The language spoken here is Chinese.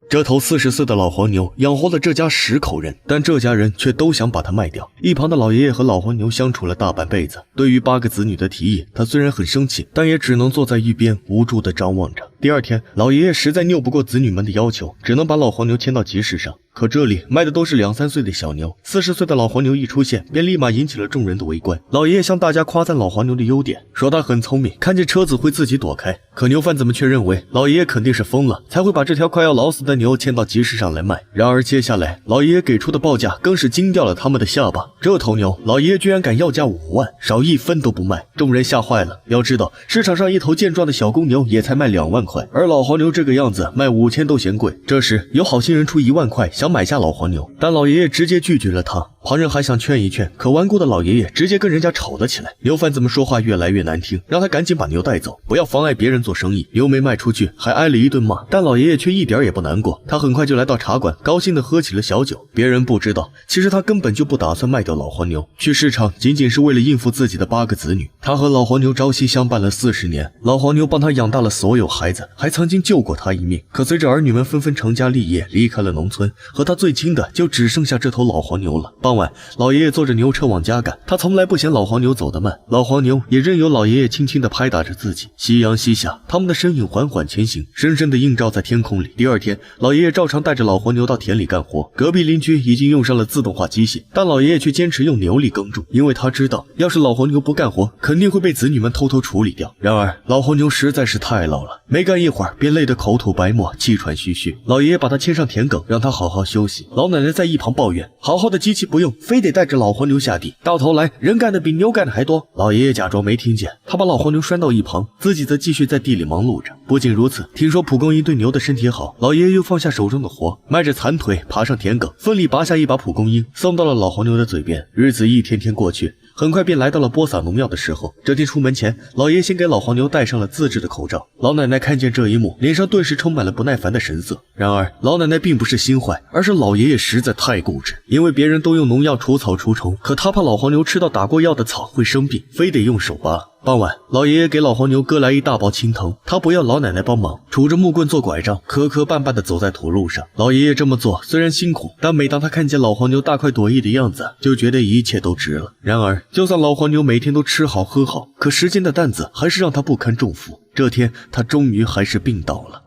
這頭40歲的老黃牛養活了這家10口人，但這家人卻都想把它賣掉。一旁的老爺爺和老黃牛相處了大半輩子，对於8個子女的提議，他雖然很生氣，但也只能坐在一邊無助地張望着。第二天，老爺爺實在拗不過子女們的要求，只能把老黃牛牽到集市上。可這裡賣的都是2、3歲的小牛，40歲的老黃牛一出現，便立馬引起了眾人的圍觀。老爺爺向大家誇讚老黃牛的優點，說他很聰明，看見車子會自己躲開。可牛贩子們卻認為老爺爺肯定是瘋了，才會把這條快要老死的牛牽到集市上來賣。然而接下來，老爺爺給出的報價更是驚掉了他們的下巴。這頭牛，老爺爺居然敢要價5萬，少1分都不賣。眾人嚇壞了。要知道，市場上一頭健壯的小公牛也才賣2萬塊，而老黃牛這個樣子賣5000都嫌貴。這時，有好心人出1萬塊想買下老黃牛，但老爺爺直接拒絕了他。旁人還想勸一勸，可頑固的老爺爺直接跟人家吵了起來。牛贩子們說話越來越難聽，讓他趕緊把牛帶走，不要妨礙別人做生意。牛沒賣出去，還挨了一頓罵，但老爺爺卻一點也不難過。他很快就來到茶館，高興地喝起了小酒。別人不知道，其實他根本就不打算賣掉老黄牛，去市場僅僅是為了應付自己的8個子女。他和老黃牛朝夕相伴了40年，老黃牛幫他養大了所有孩子，還曾經救過他一命。可隨着兒女們紛紛成家立業，離開了農村，和他最親的就只剩下這頭老黃牛了。傍晚，老爺爺坐着牛車往家趕，他從來不嫌老黃牛走得慢，老黃牛也任由老爺爺輕輕地拍打着自己。夕陽西下，他們的身影緩緩前行，深深地映照在天空裡。第二天，老爺爺照常帶着老黃牛到田裡幹活。隔壁鄰居已經用上了自動化機械，但老爺爺卻堅持用牛力耕種，因為他知道，要是老黄牛不幹活，肯定會被子女們偷偷處理掉。然而，老黄牛實在是太老了，沒幹一會兒便累得口吐白沫，气喘吁吁。老爺爺把他牽上田埂，讓他好好休息。老奶奶在一旁抱怨，好好的機器不用，非得带着老黄牛下地，到頭来人幹的比牛幹的還多。老爺爺假裝沒聽見，他把老黄牛拴到一旁，自己则繼續在地裡忙碌着。不僅如此，聽說蒲公英對牛的身體好，老爺爺又放下手中的活，邁着殘腿爬上田埂，奮力拔下一把蒲公英，送到了老黄牛的嘴邊。日子一天天過去，很快便来到了播撒農藥的時候。這天出門前，老爺先給老黃牛戴上了自制的口罩。老奶奶看見這一幕，臉上頓時充滿了不耐煩的神色。然而，老奶奶並不是心壞，而是老爺爺實在太固執。因為別人都用農藥除草除蟲，可他怕老黄牛吃到打過藥的草會生病，非得用手拔。傍晚，老爺爺給老黄牛割來一大包青藤，他不要老奶奶幫忙，杵着木棍做拐杖，磕磕绊绊地走在土路上。老爺爺這麼做雖然辛苦，但每當他看見老黃牛大快朵頤的樣子，就覺得一切都值了。然而，就算老黄牛每天都吃好喝好，可时间的擔子還是讓他不堪重負。這天，他終於還是病倒了。